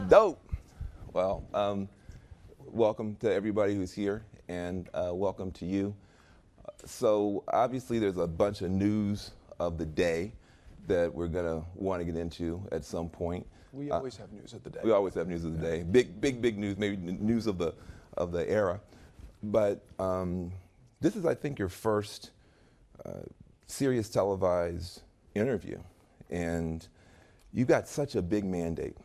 Dope. Well, welcome to everybody who's here, and welcome to you. So obviously there's a bunch of news of the day that we're gonna want to get into at some point. We always have news of the day. We always have news of the day. Big news, maybe news of the era. But this is, I think, your first serious televised interview, and you've got such a big mandate.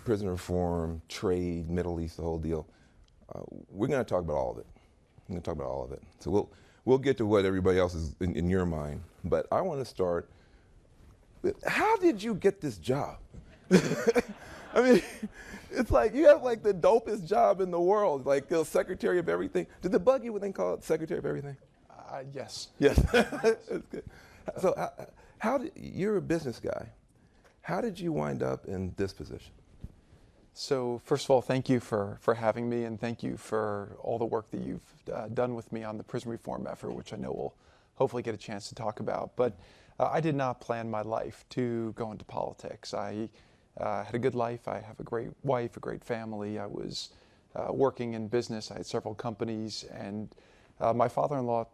Prison reform, trade, Middle East, the whole deal. We're going to talk about all of it. We're going to talk about all of it. So we'll get to what everybody else is in your mind. But I want to start with, how did you get this job? I mean, it's like you have like the dopest job in the world, like the secretary of everything. Did they bug you when they call it secretary of everything? Yes. Yes. That's good. So you're a business guy. How did you wind up in this position? So first of all, thank you for having me, and thank you for all the work that you've done with me on the prison reform effort, which I know we'll hopefully get a chance to talk about. But I did not plan my life to go into politics. I had a good life. I have a great wife, a great family. I was working in business. I had several companies, and my father-in-law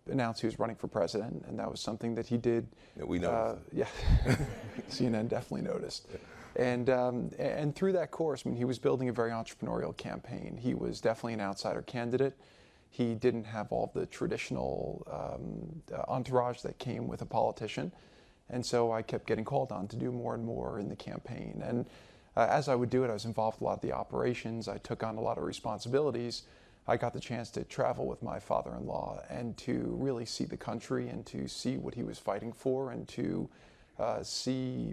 announced he was running for president, and that was something that he did. Yeah, we noticed. Yeah, CNN definitely noticed. Yeah. And through that course, I mean, he was building a very entrepreneurial campaign. He was definitely an outsider candidate. He didn't have all the traditional entourage that came with a politician. And so I kept getting called on to do more and more in the campaign. And as I would do it, I was involved in a lot of the operations. I took on a lot of responsibilities. I got the chance to travel with my father-in-law and to really see the country and to see what he was fighting for, and to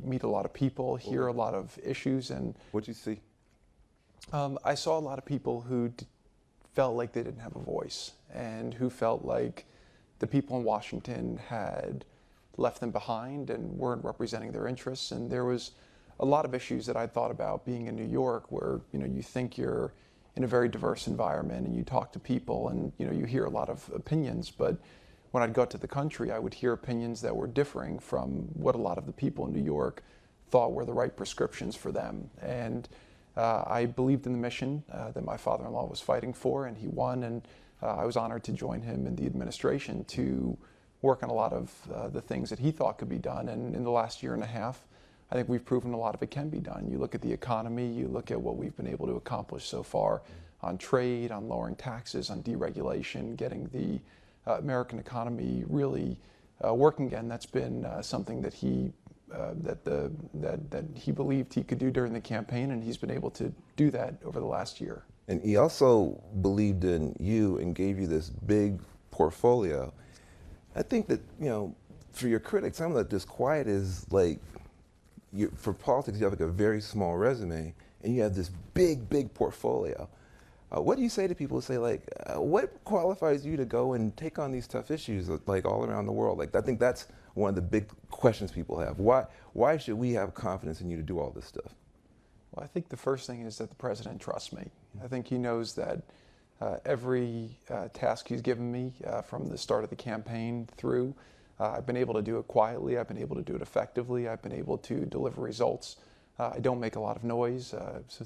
meet a lot of people, hear a lot of issues. And what'd you see? I saw a lot of people who felt like they didn't have a voice, and who felt like the people in Washington had left them behind and weren't representing their interests. And there was a lot of issues that I thought about being in New York, where you think you're in a very diverse environment and you talk to people and you hear a lot of opinions, but when I'd go to the country, I would hear opinions that were differing from what a lot of the people in New York thought were the right prescriptions for them. And I believed in the mission that my father-in-law was fighting for, and he won. And I was honored to join him in the administration to work on a lot of the things that he thought could be done. And in the last year and a half, I think we've proven a lot of it can be done. You look at the economy, you look at what we've been able to accomplish so far on trade, on lowering taxes, on deregulation, getting the American economy really working again. That's been something that he believed he could do during the campaign, and he's been able to do that over the last year. And he also believed in you and gave you this big portfolio. I think that, for your critics, I'm like, disquiet is like, for politics, you have like a very small resume, and you have this big portfolio. What do you say to people who say, like, what qualifies you to go and take on these tough issues, like, all around the world? Like, I think that's one of the big questions people have. Why should we have confidence in you to do all this stuff? Well, I think the first thing is that the president trusts me. I think he knows that every task he's given me from the start of the campaign through, I've been able to do it quietly. I've been able to do it effectively. I've been able to deliver results. I don't make a lot of noise.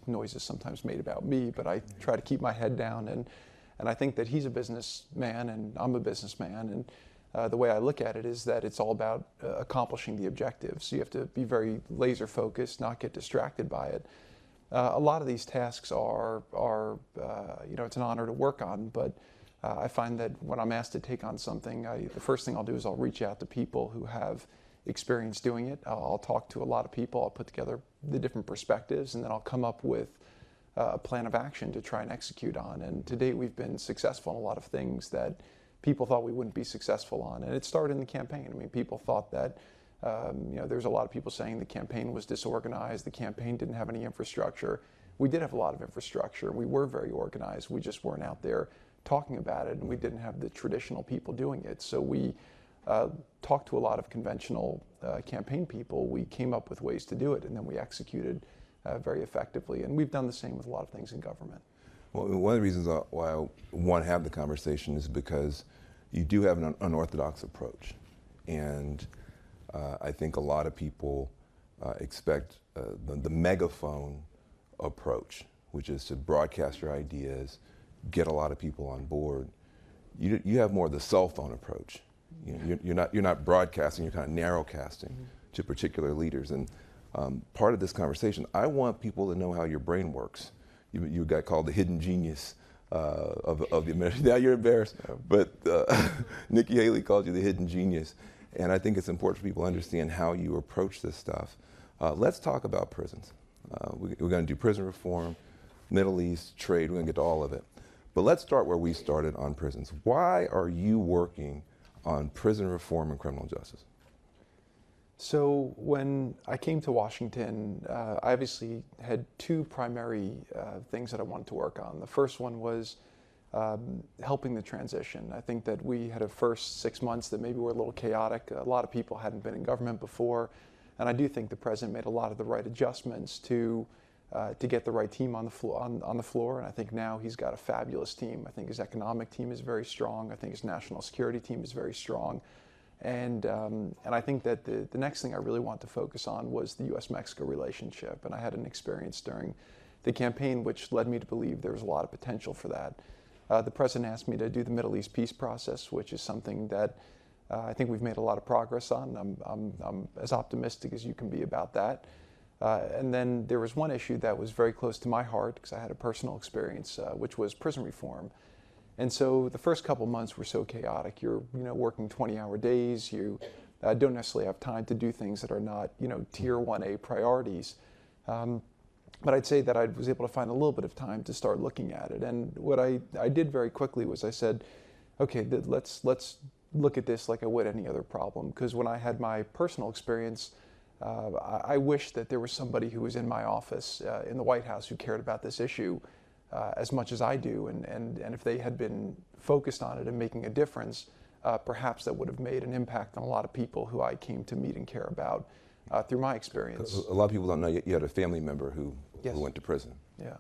Noise is sometimes made about me, but I try to keep my head down. And I think that he's a businessman and I'm a businessman. And the way I look at it is that it's all about accomplishing the objectives. So you have to be very laser focused, not get distracted by it. A lot of these tasks are it's an honor to work on, but I find that when I'm asked to take on something, the first thing I'll do is I'll reach out to people who have experience doing it. I'll talk to a lot of people. I'll put together the different perspectives, and then I'll come up with a plan of action to try and execute on. And to date, we've been successful in a lot of things that people thought we wouldn't be successful on. And it started in the campaign. I mean, people thought that, there's a lot of people saying the campaign was disorganized, the campaign didn't have any infrastructure. We did have a lot of infrastructure. We were very organized. We just weren't out there talking about it, and we didn't have the traditional people doing it. So we talked to a lot of conventional campaign people. We came up with ways to do it, and then we executed very effectively. And we've done the same with a lot of things in government. Well, one of the reasons why I want to have the conversation is because you do have an unorthodox approach. And I think a lot of people expect the megaphone approach, which is to broadcast your ideas, get a lot of people on board. You have more of the cell phone approach. You're not broadcasting, you're kind of narrowcasting to particular leaders. And part of this conversation, I want people to know how your brain works. You got called the hidden genius of the administration. Now you're embarrassed, but Nikki Haley called you the hidden genius. And I think it's important for people to understand how you approach this stuff. Let's talk about prisons. We're going to do prison reform, Middle East, trade, we're going to get to all of it. But let's start where we started on prisons. Why are you working on prison reform and criminal justice? So when I came to Washington, I obviously had two primary things that I wanted to work on. The first one was helping the transition. I think that we had a first 6 months that maybe were a little chaotic. A lot of people hadn't been in government before. And I do think the president made a lot of the right adjustments to get the right team on the floor. And I think now he's got a fabulous team. I think his economic team is very strong. I think his national security team is very strong. And I think that the next thing I really want to focus on was the U.S.-Mexico relationship. And I had an experience during the campaign which led me to believe there was a lot of potential for that. The president asked me to do the Middle East peace process, which is something that I think we've made a lot of progress on. I'm as optimistic as you can be about that. And then there was one issue that was very close to my heart because I had a personal experience, which was prison reform. And so the first couple months were so chaotic. You're working 20-hour days. You don't necessarily have time to do things that are not tier 1A priorities. But I'd say that I was able to find a little bit of time to start looking at it. And what I did very quickly was I said, okay, let's look at this like I would any other problem. Because when I had my personal experience, I wish that there was somebody who was in my office in the White House who cared about this issue as much as I do. And if they had been focused on it and making a difference, perhaps that would have made an impact on a lot of people who I came to meet and care about through my experience. A lot of people don't know you had a family member who went to prison. Yeah.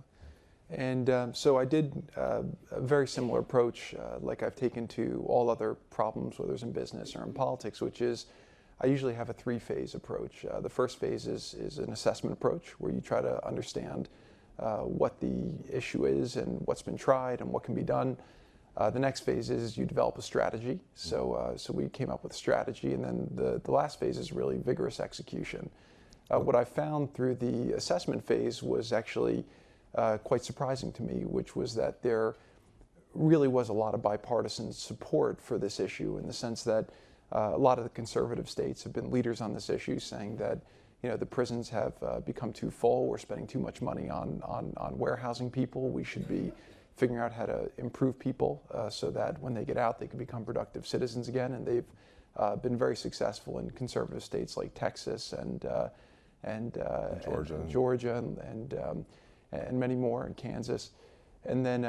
And so I did a very similar approach like I've taken to all other problems, whether it's in business or in politics, which is I usually have a 3-phase approach. The first phase is an assessment approach where you try to understand what the issue is and what's been tried and what can be done. The next phase is you develop a strategy. So we came up with a strategy, and then the last phase is really vigorous execution. What I found through the assessment phase was actually quite surprising to me, which was that there really was a lot of bipartisan support for this issue in the sense that a lot of the conservative states have been leaders on this issue, saying that the prisons have become too full. We're spending too much money on warehousing people. We should be figuring out how to improve people so that when they get out, they can become productive citizens again. And they've been very successful in conservative states like Texas and Georgia and many more, in Kansas. And then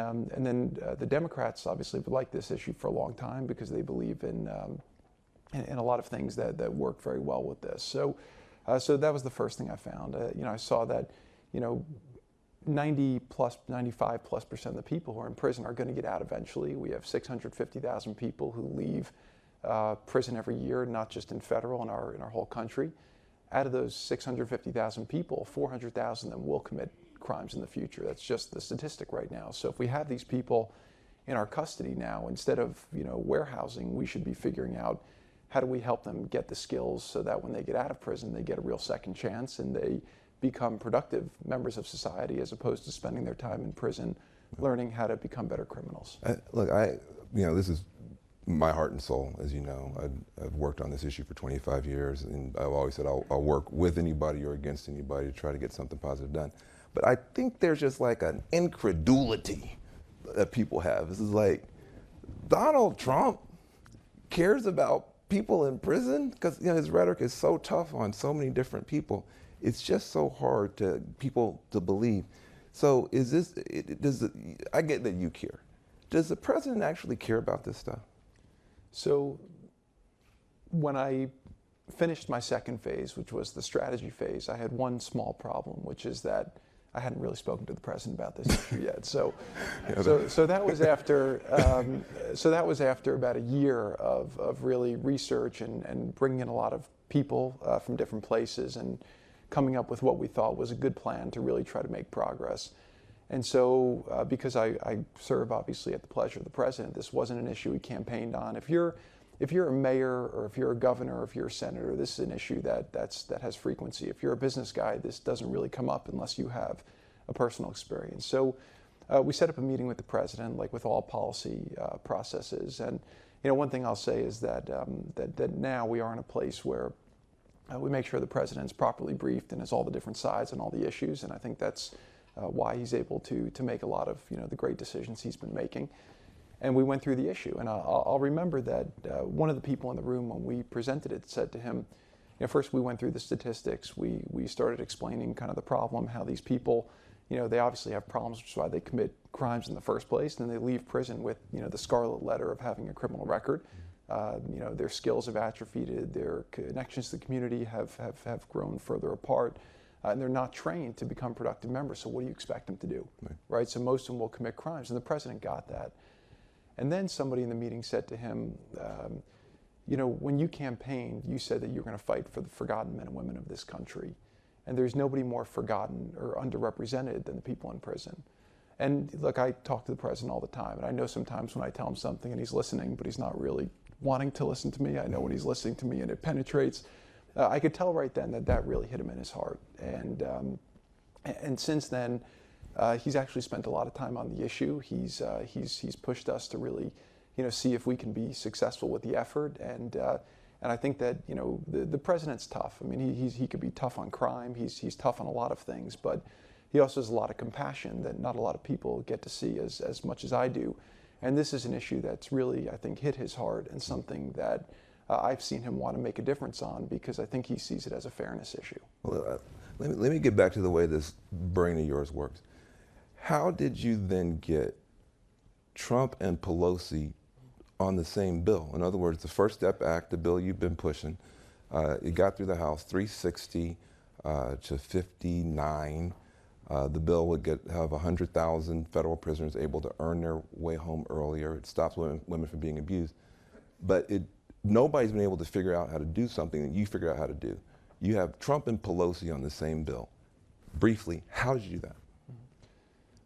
the Democrats obviously have liked this issue for a long time because they believe in a lot of things that work very well with this. So that was the first thing I found. I saw that 95+% of the people who are in prison are going to get out eventually. We have 650,000 people who leave prison every year, not just in federal, in our whole country. Out of those 650,000 people, 400,000 of them will commit crimes in the future. That's just the statistic right now. So if we have these people in our custody now, instead of warehousing, we should be figuring out how do we help them get the skills so that when they get out of prison, they get a real second chance and they become productive members of society as opposed to spending their time in prison learning how to become better criminals. Look, this is my heart and soul, as you know. I've worked on this issue for 25 years, and I've always said I'll work with anybody or against anybody to try to get something positive done. But I think there's just like an incredulity that people have. This is like, Donald Trump cares about people in prison? Because his rhetoric is so tough on so many different people. It's just so hard to people to believe. So I get that you care. Does the president actually care about this stuff? So when I finished my second phase, which was the strategy phase, I had one small problem, which is that I hadn't really spoken to the president about this issue yet. So that was after about a year of really research and bringing in a lot of people from different places and coming up with what we thought was a good plan to really try to make progress. And so, because I serve obviously at the pleasure of the president, this wasn't an issue he campaigned on. If you're a mayor, or if you're a governor, or if you're a senator, this is an issue that has frequency. If you're a business guy, this doesn't really come up unless you have a personal experience. So we set up a meeting with the president, like with all policy processes. And one thing I'll say is that that now we are in a place where we make sure the president's properly briefed and has all the different sides and all the issues. And I think that's why he's able to make a lot of the great decisions he's been making. And we went through the issue, and I'll remember that one of the people in the room when we presented it said to him, first we went through the statistics, we started explaining kind of the problem, how these people, they obviously have problems, which is why they commit crimes in the first place, and then they leave prison with the scarlet letter of having a criminal record. Their skills have atrophied, their connections to the community have grown further apart. And they're not trained to become productive members, so what do you expect them to do? Right? So most of them will commit crimes, and the president got that. And then somebody in the meeting said to him, when you campaigned, you said that you were going to fight for the forgotten men and women of this country. And there's nobody more forgotten or underrepresented than the people in prison. And look, I talk to the president all the time, and I know sometimes when I tell him something and he's listening, but he's not really wanting to listen to me. I know when he's listening to me and it penetrates. I could tell right then that really hit him in his heart. And since then, he's actually spent a lot of time on the issue. He's pushed us to really, see if we can be successful with the effort. And I think that the president's tough. I mean, he could be tough on crime. He's tough on a lot of things, but he also has a lot of compassion that not a lot of people get to see as much as I do. And this is an issue that's really, I think, hit his heart, and something that I've seen him want to make a difference on, because I think he sees it as a fairness issue. Well, let me get back to the way this brain of yours works. How did you then get Trump and Pelosi on the same bill? In other words, the First Step Act, the bill you've been pushing, it got through the House 360 to 59. The bill would have 100,000 federal prisoners able to earn their way home earlier. It stops women from being abused. But nobody's been able to figure out how to do something that you figured out how to do. You have Trump and Pelosi on the same bill. Briefly, how did you do that?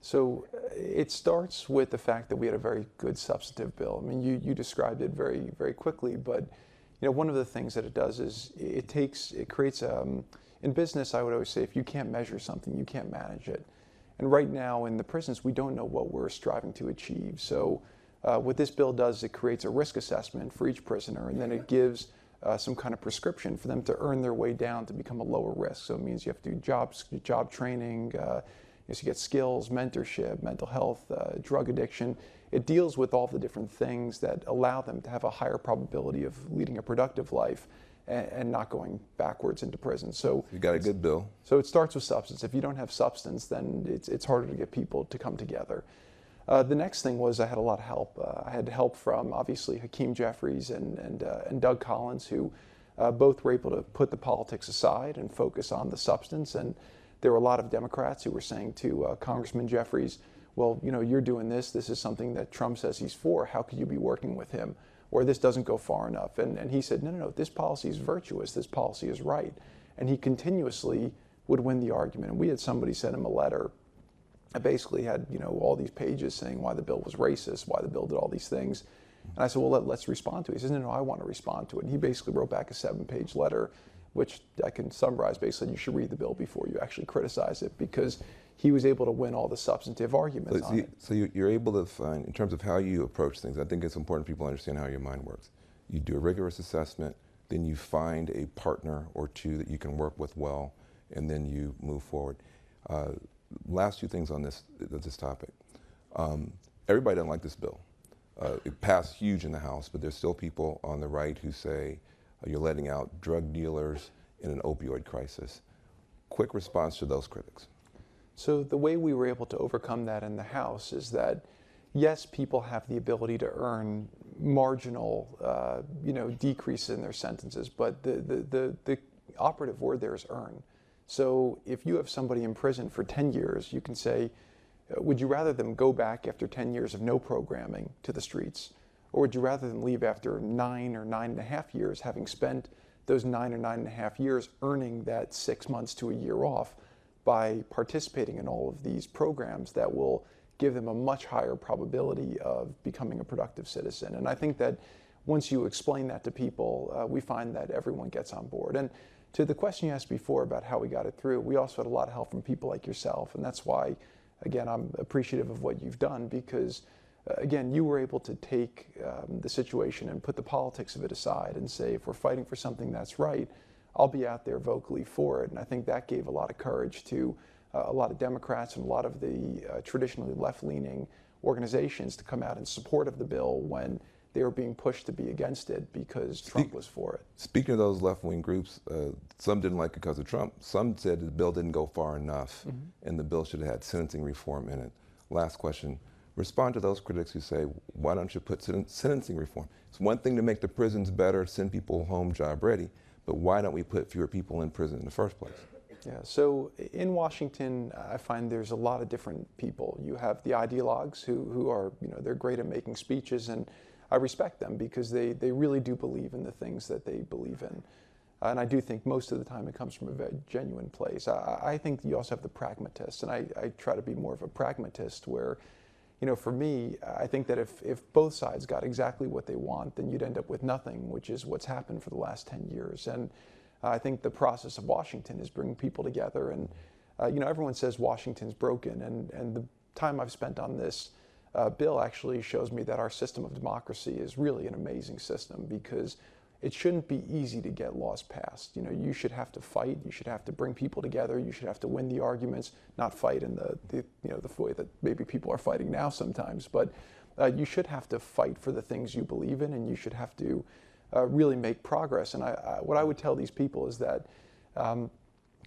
So it starts with the fact that we had a very good substantive bill. I mean, you described it very, very quickly, but one of the things that it does is it creates, in business, I would always say, if you can't measure something, you can't manage it. And right now in the prisons, we don't know what we're striving to achieve. So what this bill does is it creates a risk assessment for each prisoner, and then it gives some kind of prescription for them to earn their way down to become a lower risk. So it means you have to do job training, you get skills, mentorship, mental health, drug addiction. It deals with all the different things that allow them to have a higher probability of leading a productive life and not going backwards into prison. So you got a good bill. So it starts with substance. If you don't have substance, then it's harder to get people to come together. The next thing was I had a lot of help. I had help from, obviously, Hakeem Jeffries and Doug Collins, who both were able to put the politics aside and focus on the substance. And there were a lot of Democrats who were saying to Congressman Jeffries, well, you're doing this. This is something that Trump says he's for. How could you be working with him? Or this doesn't go far enough. And he said, no, this policy is virtuous. This policy is right. And he continuously would win the argument. And we had somebody send him a letter. I basically had, all these pages saying why the bill was racist, why the bill did all these things. And I said, well, let's respond to it. He says, no, I want to respond to it. And he basically wrote back a 7-page letter, which I can summarize. Basically, you should read the bill before you actually criticize it, because he was able to win all the substantive arguments on it. So you're able to find, in terms of how you approach things, I think it's important people understand how your mind works. You do a rigorous assessment, then you find a partner or two that you can work with well, and then you move forward. Last two things on this topic. Everybody doesn't like this bill. It passed huge in the House, but there's still people on the right who say you're letting out drug dealers in an opioid crisis. Quick response to those critics. So the way we were able to overcome that in the House is that, yes, people have the ability to earn marginal, decrease in their sentences, but the operative word there is earn. So if you have somebody in prison for 10 years, you can say, would you rather them go back after 10 years of no programming to the streets? Or would you rather them leave after 9 or 9.5 years, having spent those 9 or 9.5 years, earning that 6 months to a year off by participating in all of these programs that will give them a much higher probability of becoming a productive citizen. And I think that once you explain that to people, we find that everyone gets on board. And to the question you asked before about how we got it through, we also had a lot of help from people like yourself. And that's why, again, I'm appreciative of what you've done, because, again, you were able to take the situation and put the politics of it aside and say, if we're fighting for something that's right, I'll be out there vocally for it. And I think that gave a lot of courage to a lot of Democrats and a lot of the traditionally left-leaning organizations to come out in support of the bill when they were being pushed to be against it because Trump was for it. Speaking of those left-wing groups, some didn't like it because of Trump. Some said the bill didn't go far enough, and the bill should have had sentencing reform in it. Last question. Respond to those critics who say, why don't you put sentencing reform? It's one thing to make the prisons better, send people home job ready, but why don't we put fewer people in prison in the first place? Yeah, so in Washington, I find there's a lot of different people. You have the ideologues who are, they're great at making speeches, and I respect them because they really do believe in the things that they believe in. And I do think most of the time it comes from a very genuine place. I think you also have the pragmatists, and I try to be more of a pragmatist where, for me, I think that if both sides got exactly what they want, then you'd end up with nothing, which is what's happened for the last 10 years. And I think the process of Washington is bringing people together. And, everyone says Washington's broken. And the time I've spent on this bill actually shows me that our system of democracy is really an amazing system, because it shouldn't be easy to get laws passed. You should have to fight. You should have to bring people together. You should have to win the arguments, not fight in the way that maybe people are fighting now sometimes. But you should have to fight for the things you believe in, and you should have to really make progress. And what I would tell these people is that,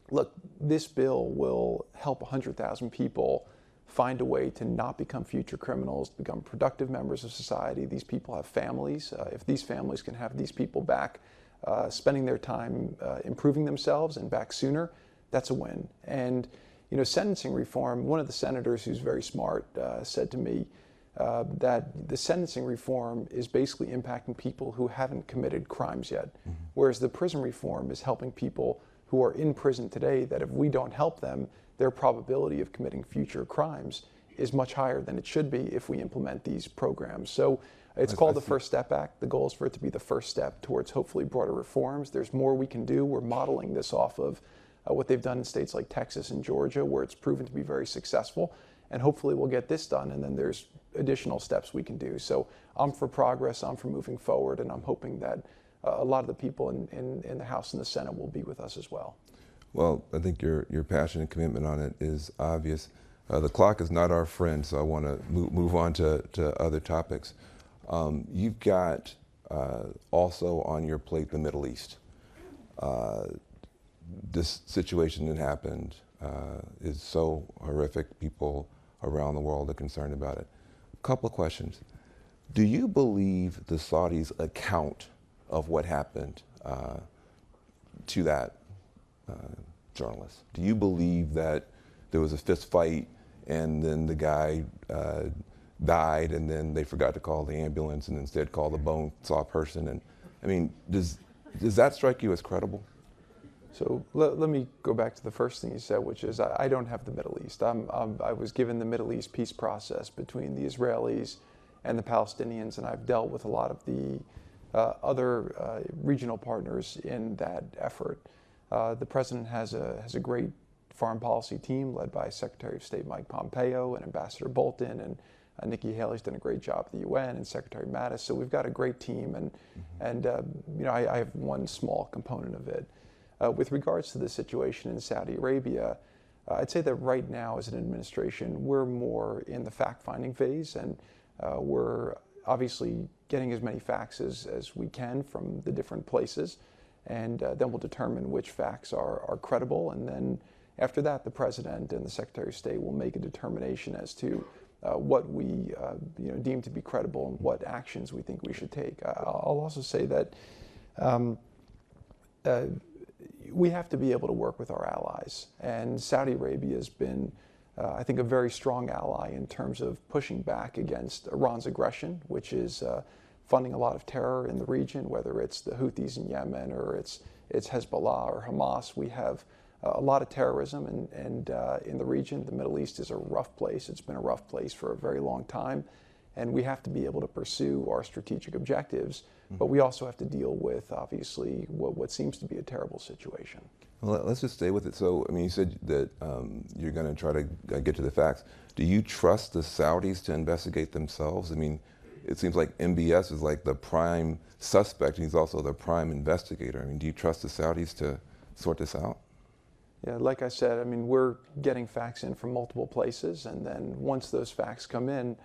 look, this bill will help 100,000 people find a way to not become future criminals, to become productive members of society. These people have families. If these families can have these people back spending their time improving themselves and back sooner, that's a win. And, sentencing reform, one of the senators who's very smart said to me that the sentencing reform is basically impacting people who haven't committed crimes yet, whereas the prison reform is helping people who are in prison today, that if we don't help them, their probability of committing future crimes is much higher than it should be if we implement these programs. So it's called the First Step Act. The goal is for it to be the first step towards hopefully broader reforms. There's more we can do. We're modeling this off of what they've done in states like Texas and Georgia, where it's proven to be very successful. And hopefully we'll get this done, and then there's additional steps we can do. So I'm for progress, I'm for moving forward, and I'm hoping that a lot of the people in the House and the Senate will be with us as well. Well, I think your passion and commitment on it is obvious. The clock is not our friend, so I want to move on to other topics. You've got also on your plate the Middle East. This situation that happened is so horrific. People around the world are concerned about it. A couple of questions. Do you believe the Saudis' account of what happened to that journalist? Do you believe that there was a fist fight and then the guy died and then they forgot to call the ambulance and instead called a bone saw person? And I mean, does that strike you as credible? So let me go back to the first thing you said, which is I don't have the Middle East. I was given the Middle East peace process between the Israelis and the Palestinians, and I've dealt with a lot of the other regional partners in that effort. The president has a great foreign policy team led by Secretary of State Mike Pompeo and Ambassador Bolton, and Nikki Haley's done a great job at the UN, and Secretary Mattis. So we've got a great team, and I have one small component of it. With regards to the situation in Saudi Arabia, I'd say that right now as an administration, we're more in the fact-finding phase, and we're obviously getting as many facts as we can from the different places, and then we'll determine which facts are credible, and then after that, the President and the Secretary of State will make a determination as to what we deem to be credible and what actions we think we should take. I'll also say that we have to be able to work with our allies. And Saudi Arabia has been, I think, a very strong ally in terms of pushing back against Iran's aggression, which is funding a lot of terror in the region, whether it's the Houthis in Yemen or it's Hezbollah or Hamas. We have a lot of terrorism and in the region. The Middle East is a rough place. It's been a rough place for a very long time. And we have to be able to pursue our strategic objectives, but we also have to deal with, obviously, what seems to be a terrible situation. Well, let's just stay with it. So, I mean, you said that you're going to try to get to the facts. Do you trust the Saudis to investigate themselves? I mean, it seems like MBS is like the prime suspect. He's also the prime investigator. I mean, do you trust the Saudis to sort this out? Yeah, like I said, I mean, we're getting facts in from multiple places, and then once those facts come in,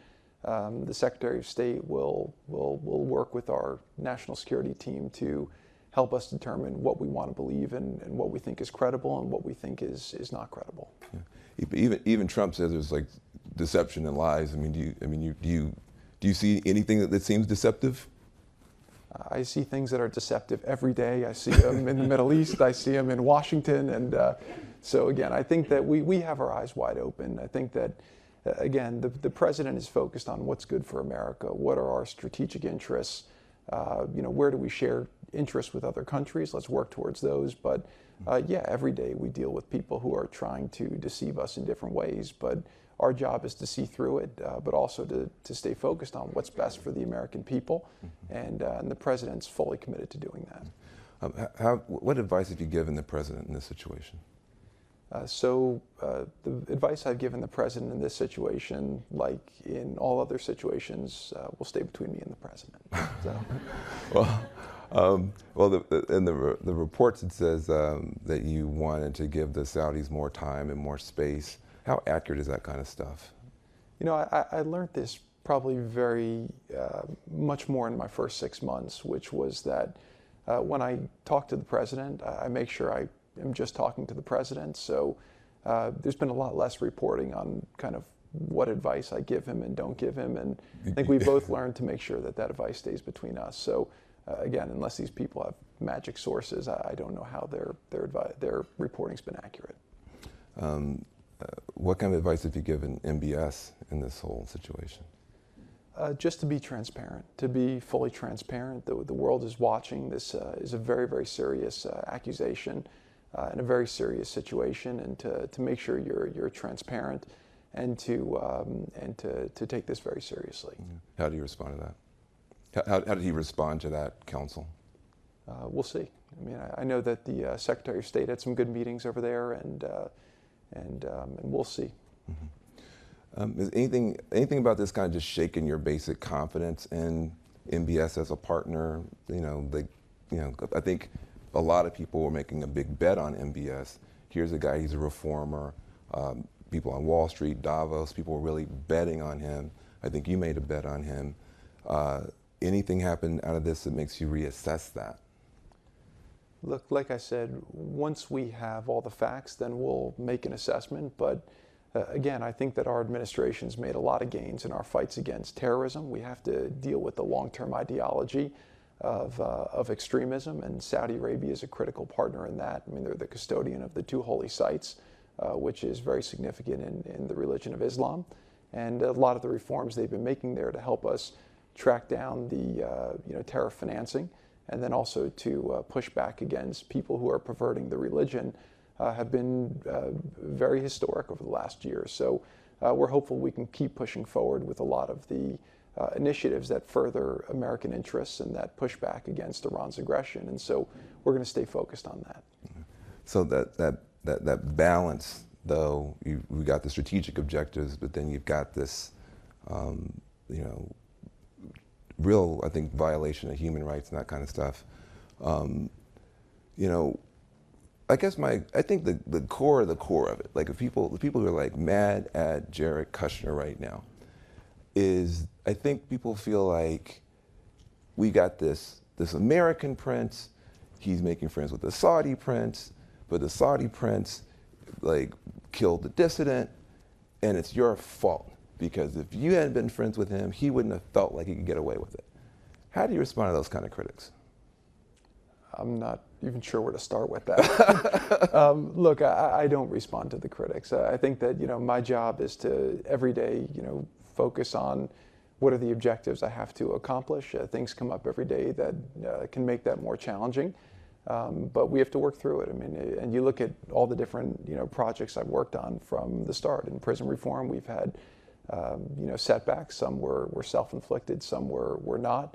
the Secretary of State will work with our national security team to help us determine what we want to believe and what we think is credible and what we think is not credible. Yeah. Even Trump says there's like deception and lies. I mean, do you see anything that seems deceptive? I see things that are deceptive every day. I see them in the Middle East. I see them in Washington. And so again, I think that we have our eyes wide open. I think that, again, the president is focused on what's good for America. What are our strategic interests? Where do we share interests with other countries? Let's work towards those. But yeah, every day we deal with people who are trying to deceive us in different ways. But our job is to see through it, but also to stay focused on what's best for the American people. And the president's fully committed to doing that. What advice have you given the president in this situation? The advice I've given the president in this situation, like in all other situations, will stay between me and the president. So. In the reports it says that you wanted to give the Saudis more time and more space. How accurate is that kind of stuff? You know, I learned this probably very much more in my first 6 months, which was that when I talk to the president, I make sure I am just talking to the president. So there's been a lot less reporting on kind of what advice I give him and don't give him. And I think we both learned to make sure that advice stays between us. So again, unless these people have magic sources, I don't know how their reporting's been accurate. What kind of advice have you given MBS in this whole situation? Just to be transparent, to be fully transparent. The world is watching. This is a very, very serious accusation and a very serious situation, and to make sure you're transparent and to take this very seriously. How do you respond to that? How did he respond to that counsel? We'll see. I mean, I know that the Secretary of State had some good meetings over there, and we'll see. Is anything about this kind of just shaking your basic confidence in MBS as a partner? I think a lot of people were making a big bet on MBS. Here's a guy, he's a reformer. People on Wall Street, Davos, people were really betting on him. I think you made a bet on him. Anything happen out of this that makes you reassess that? Look, like I said, once we have all the facts, then we'll make an assessment. But again, I think that our administration's made a lot of gains in our fights against terrorism. We have to deal with the long-term ideology of extremism, and Saudi Arabia is a critical partner in that. I mean, they're the custodian of the two holy sites, which is very significant in the religion of Islam. And a lot of the reforms they've been making there to help us track down the terror financing, and then also to push back against people who are perverting the religion, have been very historic over the last year. So we're hopeful we can keep pushing forward with a lot of the initiatives that further American interests and that push back against Iran's aggression. And so we're going to stay focused on that. So that balance, though, we got the strategic objectives, but then you've got this, real, I think, violation of human rights and that kind of stuff. I think the core of it, like the people who are like mad at Jared Kushner right now, is I think people feel like we got this American prince, he's making friends with the Saudi prince, but the Saudi prince like killed the dissident, and it's your fault. Because if you hadn't been friends with him, he wouldn't have felt like he could get away with it. How do you respond to those kind of critics? I'm not even sure where to start with that. Look, I don't respond to the critics. I think that my job is to every day focus on what are the objectives I have to accomplish. Things come up every day that can make that more challenging, but we have to work through it. I mean, and you look at all the different projects I've worked on from the start. In prison reform, we've had setbacks. Some were self-inflicted, some were not.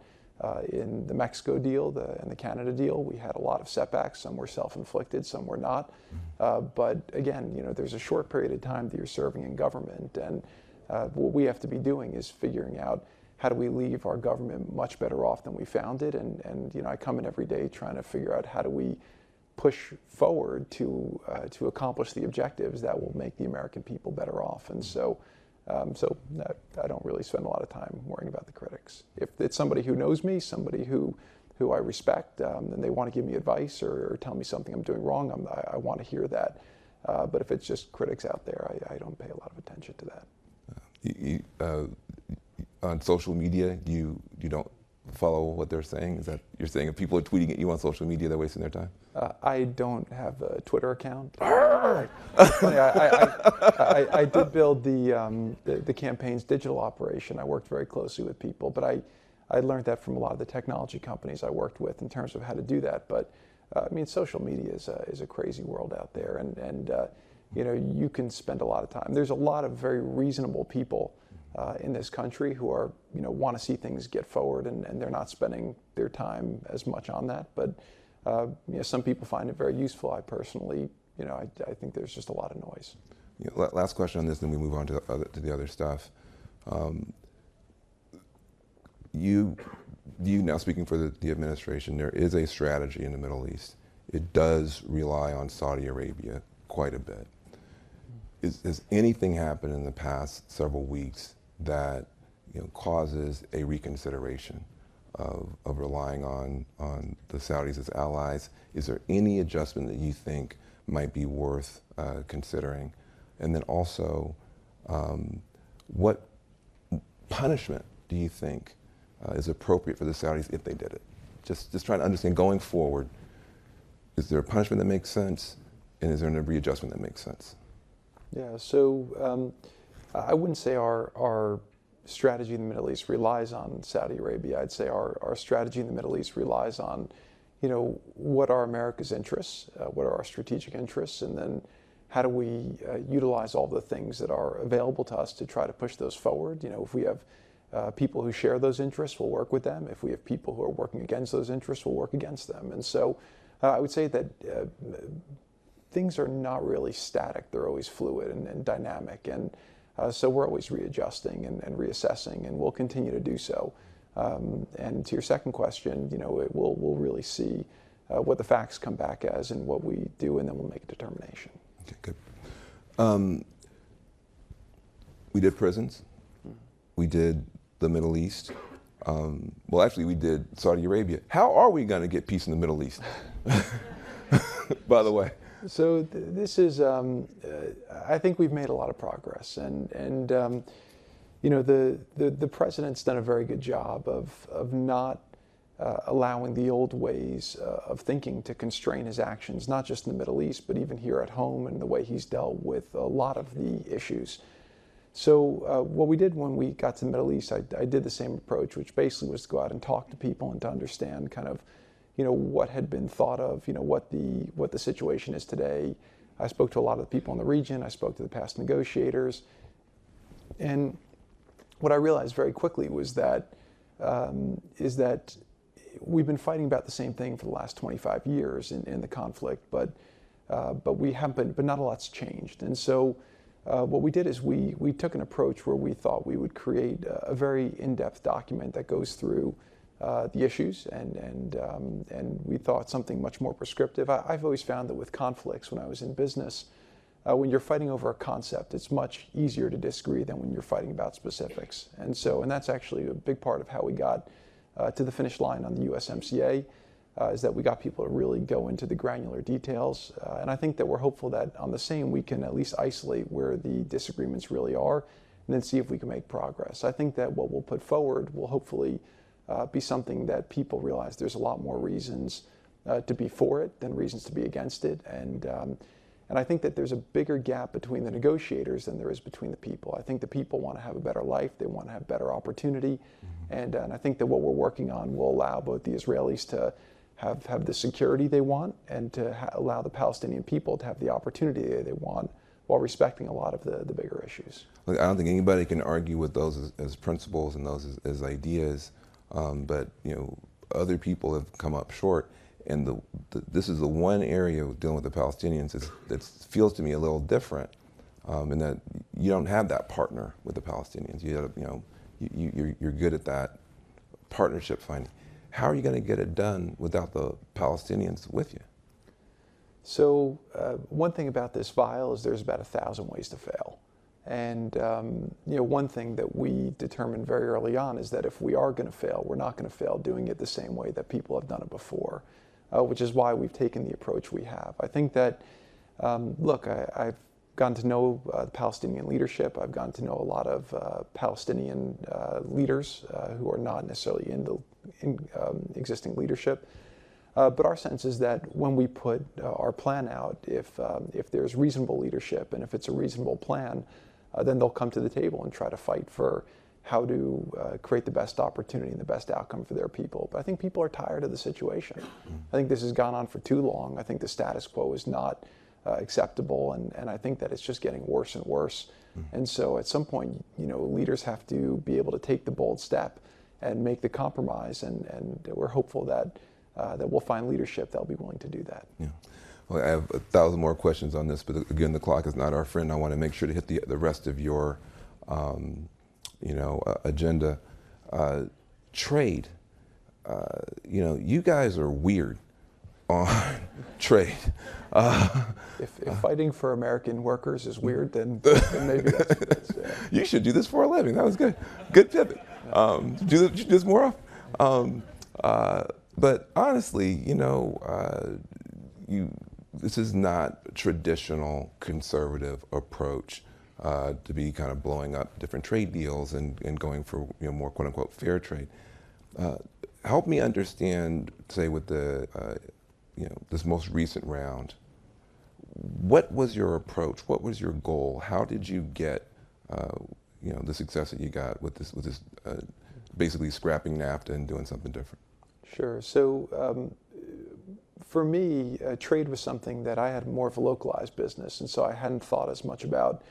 In the Mexico deal and the Canada deal, we had a lot of setbacks. Some were self-inflicted, some were not. But again, there's a short period of time that you're serving in government, and what we have to be doing is figuring out how do we leave our government much better off than we found it. And I come in every day trying to figure out how do we push forward to accomplish the objectives that will make the American people better off. And so I don't really spend a lot of time worrying about the critics. If it's somebody who knows me, somebody who I respect, and they want to give me advice or tell me something I'm doing wrong, I want to hear that. But if it's just critics out there, I don't pay a lot of attention to that. On social media, you don't follow what they're saying? Is that you're saying if people are tweeting at you on social media, they're wasting their time? I don't have a Twitter account. Funny, I did build the campaign's digital operation. I worked very closely with people, but I learned that from a lot of the technology companies I worked with in terms of how to do that. But I mean, social media is a crazy world out there, and you can spend a lot of time. There's a lot of very reasonable people in this country who are want to see things get forward, and they're not spending their time as much on that. But some people find it very useful. I personally, I think there's just a lot of noise. Last question on this, then we move on to the other stuff. You now speaking for the administration, there is a strategy in the Middle East. It does rely on Saudi Arabia quite a bit. Has anything happened in the past several weeks that causes a reconsideration of relying on the Saudis as allies? Is there any adjustment that you think might be worth considering? And then also, what punishment do you think is appropriate for the Saudis if they did it? Just trying to understand going forward, is there a punishment that makes sense, and is there a readjustment that makes sense? Yeah, so I wouldn't say our strategy in the Middle East relies on Saudi Arabia. I'd say our strategy in the Middle East relies on, what are America's interests, what are our strategic interests, and then how do we utilize all the things that are available to us to try to push those forward. If we have people who share those interests, we'll work with them. If we have people who are working against those interests, we'll work against them. And so I would say that things are not really static. They're always fluid and dynamic. And so we're always readjusting and reassessing, and we'll continue to do so. And to your second question, we'll really see what the facts come back as and what we do, and then we'll make a determination. Okay, good. We did prisons. We did the Middle East. Well, actually, we did Saudi Arabia. How are we going to get peace in the Middle East? By the way. So this is, I think we've made a lot of progress, and the president's done a very good job of not allowing the old ways of thinking to constrain his actions, not just in the Middle East, but even here at home, and the way he's dealt with a lot of the issues. So what we did when we got to the Middle East, I did the same approach, which basically was to go out and talk to people and to understand kind of what had been thought of, what the situation is today. I spoke to a lot of the people in the region. I spoke to the past negotiators. And what I realized very quickly was that we've been fighting about the same thing for the last 25 years in the conflict, but we haven't, but not a lot's changed. And so what we did is we took an approach where we thought we would create a very in-depth document that goes through the issues, and we thought something much more prescriptive. I've always found that with conflicts, when I was in business, when you're fighting over a concept, it's much easier to disagree than when you're fighting about specifics. And that's actually a big part of how we got to the finish line on the USMCA, is that we got people to really go into the granular details. And I think that we're hopeful that on the same, we can at least isolate where the disagreements really are, and then see if we can make progress. I think that what we'll put forward will hopefully be something that people realize there's a lot more reasons to be for it than reasons to be against it. And And I think that there's a bigger gap between the negotiators than there is between the people. I think the people want to have a better life. They want to have better opportunity. And I think that what we're working on will allow both the Israelis to have the security they want and to allow the Palestinian people to have the opportunity they want while respecting a lot of the bigger issues. Look, I don't think anybody can argue with those as principles and those as ideas, but other people have come up short. And this is the one area dealing with the Palestinians that feels to me a little different, in that you don't have that partner with the Palestinians. You're good at that partnership finding. How are you going to get it done without the Palestinians with you? So one thing about this file is there's about 1,000 ways to fail. And one thing that we determined very early on is that if we are going to fail, we're not going to fail doing it the same way that people have done it before. Which is why we've taken the approach we have. I think that, look, I've gotten to know the Palestinian leadership. I've gotten to know a lot of Palestinian leaders who are not necessarily in the existing leadership. But our sense is that when we put our plan out, if there's reasonable leadership and if it's a reasonable plan, then they'll come to the table and try to fight for how to create the best opportunity and the best outcome for their people. But I think people are tired of the situation. I think this has gone on for too long. I think the status quo is not acceptable, and I think that it's just getting worse and worse. And so at some point, leaders have to be able to take the bold step and make the compromise, and we're hopeful that we'll find leadership that'll be willing to do that. Yeah. Well, I have 1,000 more questions on this, but again, the clock is not our friend. I want to make sure to hit the rest of your agenda. Trade. You guys are weird on trade. If fighting for American workers is weird, then maybe that's You should do this for a living. That was good. Good pivot. Do this more often. But honestly, this is not a traditional conservative approach to be kind of blowing up different trade deals and going for more quote unquote fair trade. Help me understand, say, with the this most recent round, what was your approach? What was your goal? How did you get the success that you got with this basically scrapping NAFTA and doing something different? Sure. So for me, trade was something that I had more of a localized business, and so I hadn't thought as much about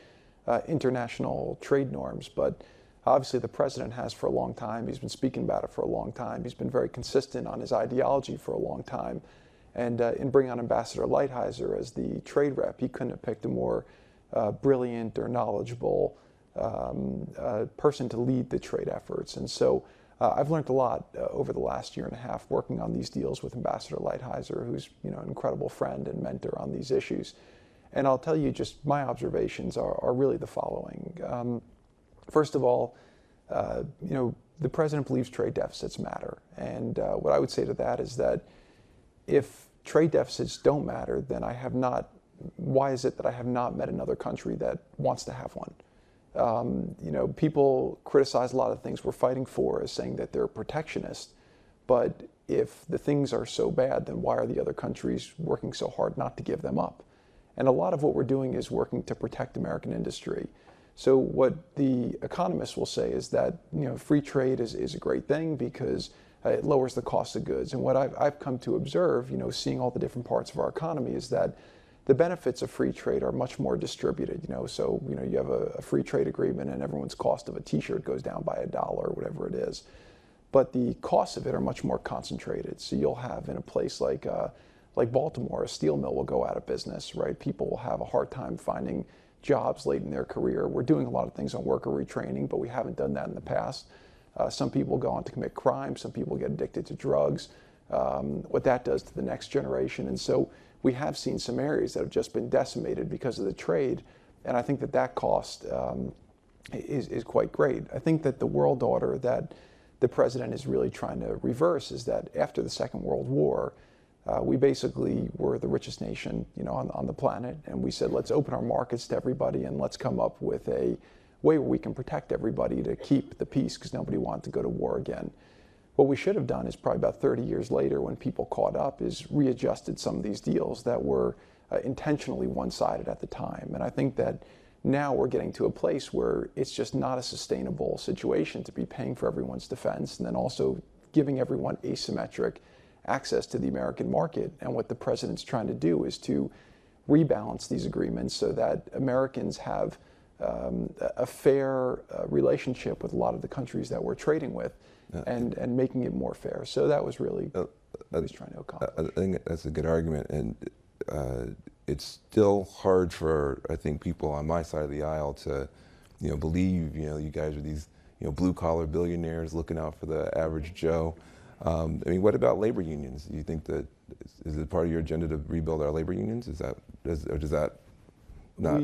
international trade norms. But obviously the president has for a long time. He's been speaking about it for a long time. He's been very consistent on his ideology for a long time. And in bringing on Ambassador Lighthizer as the trade rep, he couldn't have picked a more brilliant or knowledgeable person to lead the trade efforts. And so I've learned a lot over the last year and a half working on these deals with Ambassador Lighthizer, who's an incredible friend and mentor on these issues. And I'll tell you, just my observations are really the following. First of all, the president believes trade deficits matter. And what I would say to that is that if trade deficits don't matter, then why is it that I have not met another country that wants to have one? People criticize a lot of things we're fighting for as saying that they're protectionist, but if the things are so bad, then why are the other countries working so hard not to give them up? And a lot of what we're doing is working to protect American industry. So what the economists will say is that free trade is a great thing because it lowers the cost of goods. And what I've come to observe, seeing all the different parts of our economy, is that the benefits of free trade are much more distributed. So you have a free trade agreement and everyone's cost of a T-shirt goes down by $1 or whatever it is. But the costs of it are much more concentrated. So you'll have in a place like Baltimore, a steel mill will go out of business, right? People will have a hard time finding jobs late in their career. We're doing a lot of things on worker retraining, but we haven't done that in the past. Some people go on to commit crime. Some people get addicted to drugs. What that does to the next generation. And so we have seen some areas that have just been decimated because of the trade. And I think that cost is quite great. I think that the world order that the president is really trying to reverse is that after the Second World War, we basically were the richest nation, on the planet, and we said, let's open our markets to everybody and let's come up with a way where we can protect everybody to keep the peace because nobody wanted to go to war again. What we should have done is probably about 30 years later when people caught up is readjusted some of these deals that were intentionally one-sided at the time. And I think that now we're getting to a place where it's just not a sustainable situation to be paying for everyone's defense and then also giving everyone asymmetric access to the American market. And what the president's trying to do is to rebalance these agreements so that Americans have a fair relationship with a lot of the countries that we're trading with, and making it more fair. So that was really what he was trying to accomplish. I think that's a good argument, and it's still hard for, I think, people on my side of the aisle to, believe, you guys are these, blue-collar billionaires looking out for the average Joe. I mean, what about labor unions? Do you think that, is it part of your agenda to rebuild our labor unions? Or does that not?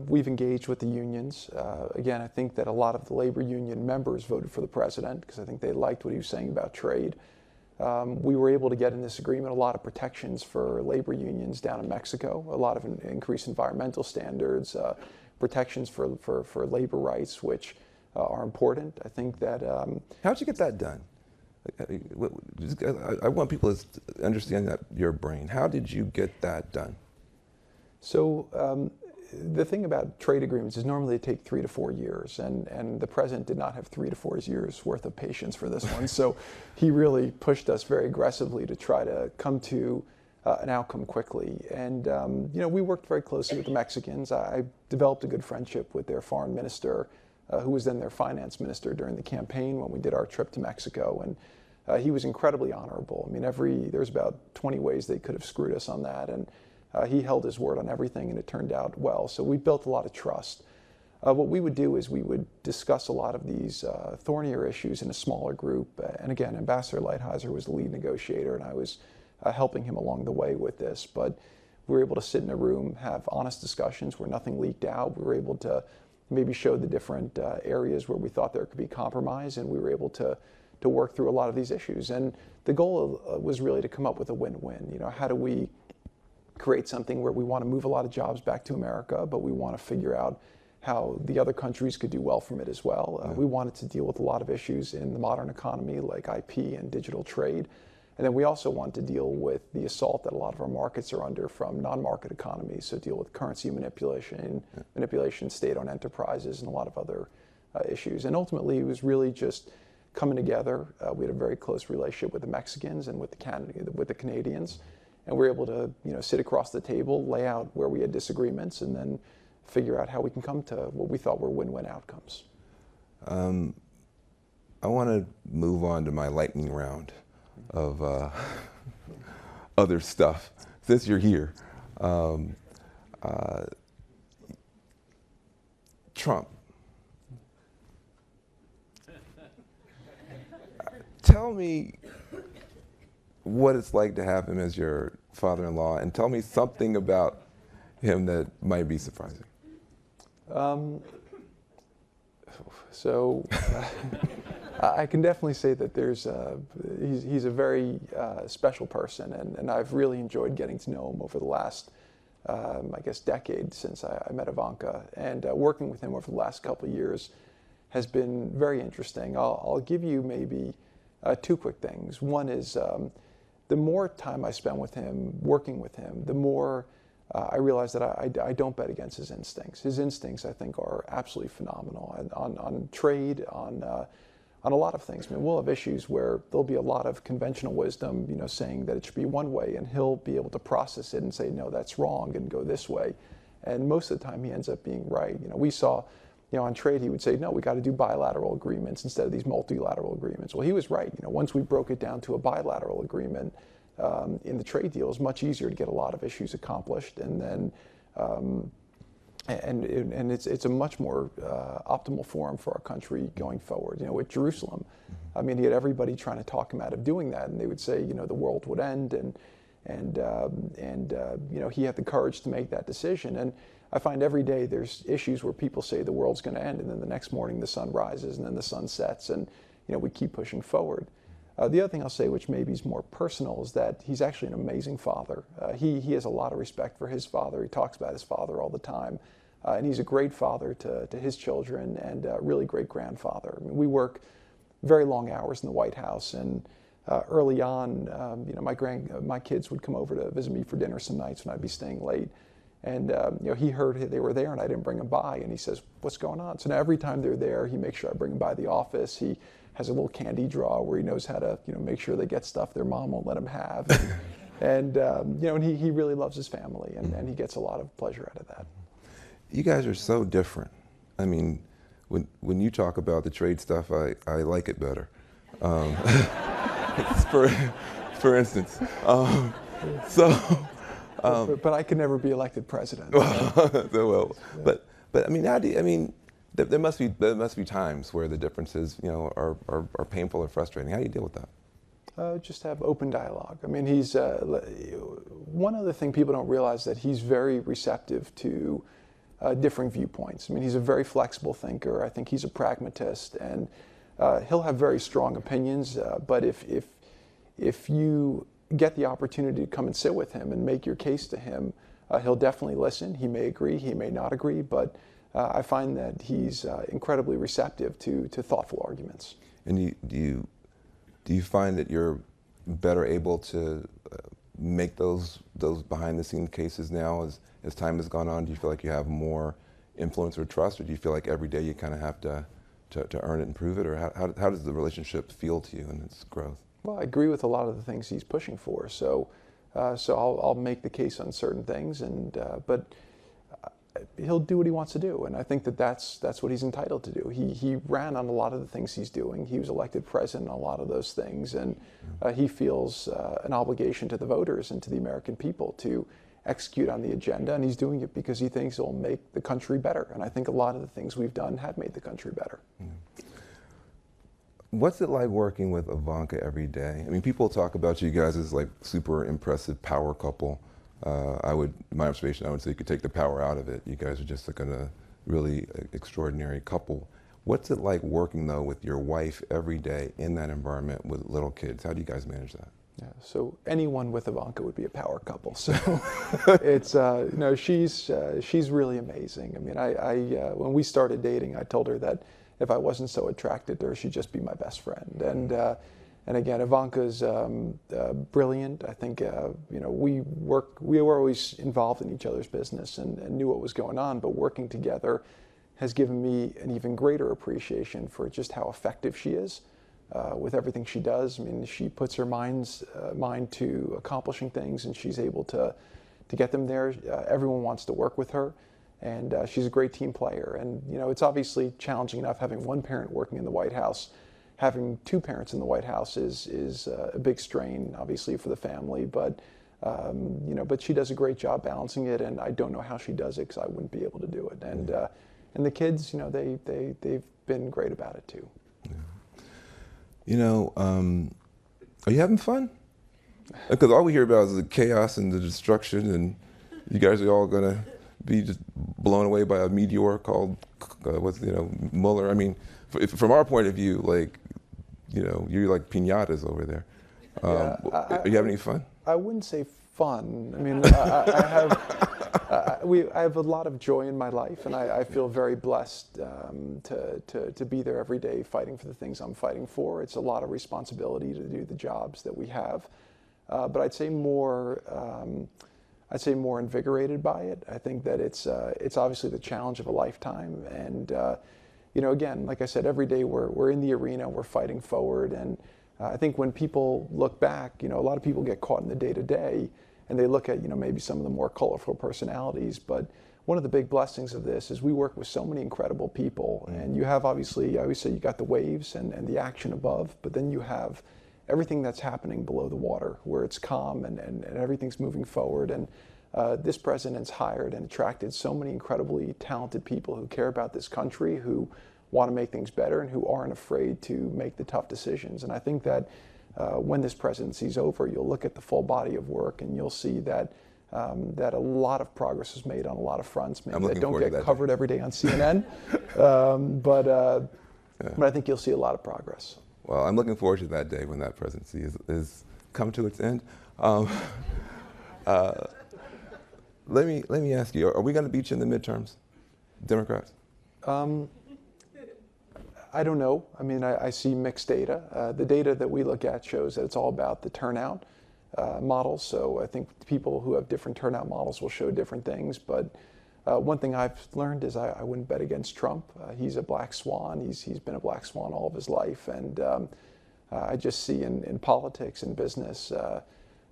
We've engaged with the unions. Again, I think that a lot of the labor union members voted for the president because I think they liked what he was saying about trade. We were able to get in this agreement a lot of protections for labor unions down in Mexico, a lot of increased environmental standards, protections for labor rights, which are important. I think that... How'd you get that done? I want people to understand that, your brain. How did you get that done? So the thing about trade agreements is normally they take 3 to 4 years, and the president did not have 3 to 4 years worth of patience for this one. So he really pushed us very aggressively to try to come to an outcome quickly. And we worked very closely with the Mexicans. I developed a good friendship with their foreign minister, who was then their finance minister during the campaign when we did our trip to Mexico. And he was incredibly honorable. I mean, there's about 20 ways they could have screwed us on that. And he held his word on everything, and it turned out well. So we built a lot of trust. What we would do is we would discuss a lot of these thornier issues in a smaller group. And again, Ambassador Lighthizer was the lead negotiator, and I was helping him along the way with this. But we were able to sit in a room, have honest discussions where nothing leaked out. We were able to maybe show the different areas where we thought there could be compromise, and we were able to work through a lot of these issues. And the goal was really to come up with a win-win. How do we create something where we want to move a lot of jobs back to America, but we want to figure out how the other countries could do well from it as well. We wanted to deal with a lot of issues in the modern economy like IP and digital trade. And then we also want to deal with the assault that a lot of our markets are under from non-market economies, so deal with currency manipulation, state-owned enterprises, and a lot of other issues. And ultimately, it was really just coming together. We had a very close relationship with the Mexicans and with the Canadians, and we were able to sit across the table, lay out where we had disagreements, and then figure out how we can come to what we thought were win-win outcomes. I want to move on to my lightning round of other stuff, since you're here. Trump. Tell me what it's like to have him as your father-in-law, and tell me something about him that might be surprising. I can definitely say that he's a very special person, and I've really enjoyed getting to know him over the last, I guess, decade since I met Ivanka. And working with him over the last couple of years has been very interesting. I'll give you maybe 2 quick things. One is the more time I spend with him, working with him, the more I realize that I don't bet against his instincts. His instincts, I think, are absolutely phenomenal. And on trade, on a lot of things. I mean, we'll have issues where there'll be a lot of conventional wisdom, saying that it should be one way, and he'll be able to process it and say, no, that's wrong, and go this way. And most of the time, he ends up being right. We saw, on trade, he would say, no, we got to do bilateral agreements instead of these multilateral agreements. Well, he was right. Once we broke it down to a bilateral agreement in the trade deal, it's much easier to get a lot of issues accomplished, and then and it's a much more optimal forum for our country going forward. With Jerusalem, I mean, he had everybody trying to talk him out of doing that, and they would say, the world would end, and he had the courage to make that decision. And I find every day there's issues where people say the world's going to end, and then the next morning the sun rises, and then the sun sets, and we keep pushing forward. The other thing I'll say, which maybe is more personal, is that he's actually an amazing father. He has a lot of respect for his father. He talks about his father all the time. And he's a great father to his children, and a really great grandfather. I mean, we work very long hours in the White House, and early on, my kids would come over to visit me for dinner some nights when I'd be staying late. And he heard they were there and I didn't bring them by, and he says, "What's going on?" So now every time they're there, he makes sure I bring them by the office. He has a little candy drawer where he knows how to make sure they get stuff their mom won't let them have. And he really loves his family, and he gets a lot of pleasure out of that. You guys are so different. I mean, when you talk about the trade stuff, I like it better. For instance. But I could never be elected president. But I mean, there must be times where the differences, are painful or frustrating. How do you deal with that? Just have open dialogue. I mean, he's one other thing people don't realize, that he's very receptive to differing viewpoints. I mean, he's a very flexible thinker. I think he's a pragmatist, and he'll have very strong opinions. But if you get the opportunity to come and sit with him and make your case to him, he'll definitely listen. He may agree, he may not agree, but I find that he's incredibly receptive to thoughtful arguments. And do you find that you're better able to make those behind-the-scenes cases now as time has gone on? Do you feel like you have more influence or trust, or do you feel like every day you kind of have to earn it and prove it, or how does the relationship feel to you in its growth? Well, I agree with a lot of the things he's pushing for. So I'll make the case on certain things, but he'll do what he wants to do, and I think that's what he's entitled to do. He ran on a lot of the things he's doing. He was elected president on a lot of those things, and he feels an obligation to the voters and to the American people to execute on the agenda, and he's doing it because he thinks it'll make the country better. And I think a lot of the things we've done have made the country better. Mm. What's it like working with Ivanka every day? I mean, people talk about you guys as like super impressive power couple. My observation, I would say you could take the power out of it. You guys are just like a really extraordinary couple. What's it like working though with your wife every day in that environment with little kids? How do you guys manage that? Yeah, so anyone with Ivanka would be a power couple. So it's she's really amazing. I mean, when we started dating, I told her that if I wasn't so attracted to her, she'd just be my best friend. And again, Ivanka's brilliant. I think we were always involved in each other's business and knew what was going on, but working together has given me an even greater appreciation for just how effective she is with everything she does. I mean, she puts her mind to accomplishing things, and she's able to get them there. Everyone wants to work with her, and she's a great team player. And it's obviously challenging enough having one parent working in the White House. Having two parents in the White House is a big strain, obviously, for the family. But but she does a great job balancing it, and I don't know how she does it because I wouldn't be able to do it. And the kids, they've been great about it too. Yeah. Are you having fun? Because all we hear about is the chaos and the destruction, and you guys are all gonna be just blown away by a meteor called Mueller. I mean, from our point of view, you're like piñatas over there. Are you having any fun? I wouldn't say fun. I mean, I have a lot of joy in my life, and I feel very blessed to be there every day fighting for the things I'm fighting for. It's a lot of responsibility to do the jobs that we have, but I'd say more invigorated by it. I think that it's obviously the challenge of a lifetime, and again, like I said, every day we're in the arena, we're fighting forward, and I think when people look back, a lot of people get caught in the day-to-day, and they look at maybe some of the more colorful personalities. But one of the big blessings of this is we work with so many incredible people, and you have, obviously, I always say you got the waves and the action above, but then you have everything that's happening below the water, where it's calm and everything's moving forward. And this president's hired and attracted so many incredibly talented people who care about this country, who want to make things better, and who aren't afraid to make the tough decisions. And I think that when this presidency's over, you'll look at the full body of work, and you'll see that that a lot of progress is made on a lot of fronts, maybe that don't get covered every day on CNN. But I think you'll see a lot of progress. Well, I'm looking forward to that day when that presidency is come to its end. Let me ask you: are we going to beat you in the midterms, Democrats? I don't know. I mean, I see mixed data. The data that we look at shows that it's all about the turnout models. So I think people who have different turnout models will show different things. But one thing I've learned is I wouldn't bet against Trump. He's a black swan. He's been a black swan all of his life. And I just see in politics and business,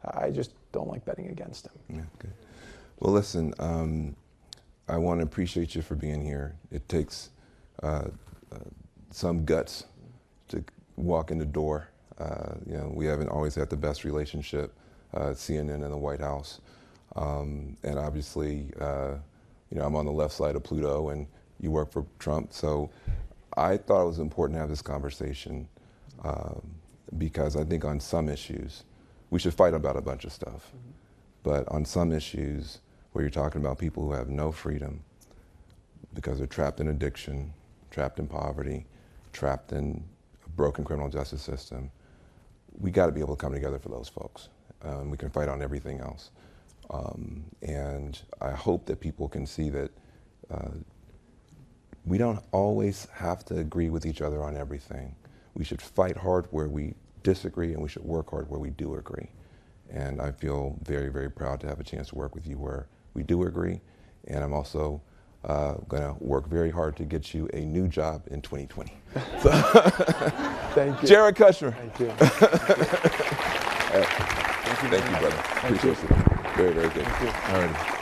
I just don't like betting against him. Yeah, good. Well, listen, I want to appreciate you for being here. It takes some guts to walk in the door. You know, we haven't always had the best relationship, CNN and the White House. And obviously, you know, I'm on the left side of Pluto and you work for Trump. So I thought it was important to have this conversation because I think on some issues, we should fight about a bunch of stuff. Mm-hmm. But on some issues where you're talking about people who have no freedom because they're trapped in addiction, trapped in poverty, trapped in a broken criminal justice system, we got to be able to come together for those folks. We can fight on everything else. And I hope that people can see that we don't always have to agree with each other on everything. We should fight hard where we disagree, and we should work hard where we do agree. And I feel very, very proud to have a chance to work with you where we do agree. And I'm also going to work very hard to get you a new job in 2020. So Thank you. Jared Kushner. Thank you. Thank you, brother. Appreciate it. Very, very good. Thank you. All righty.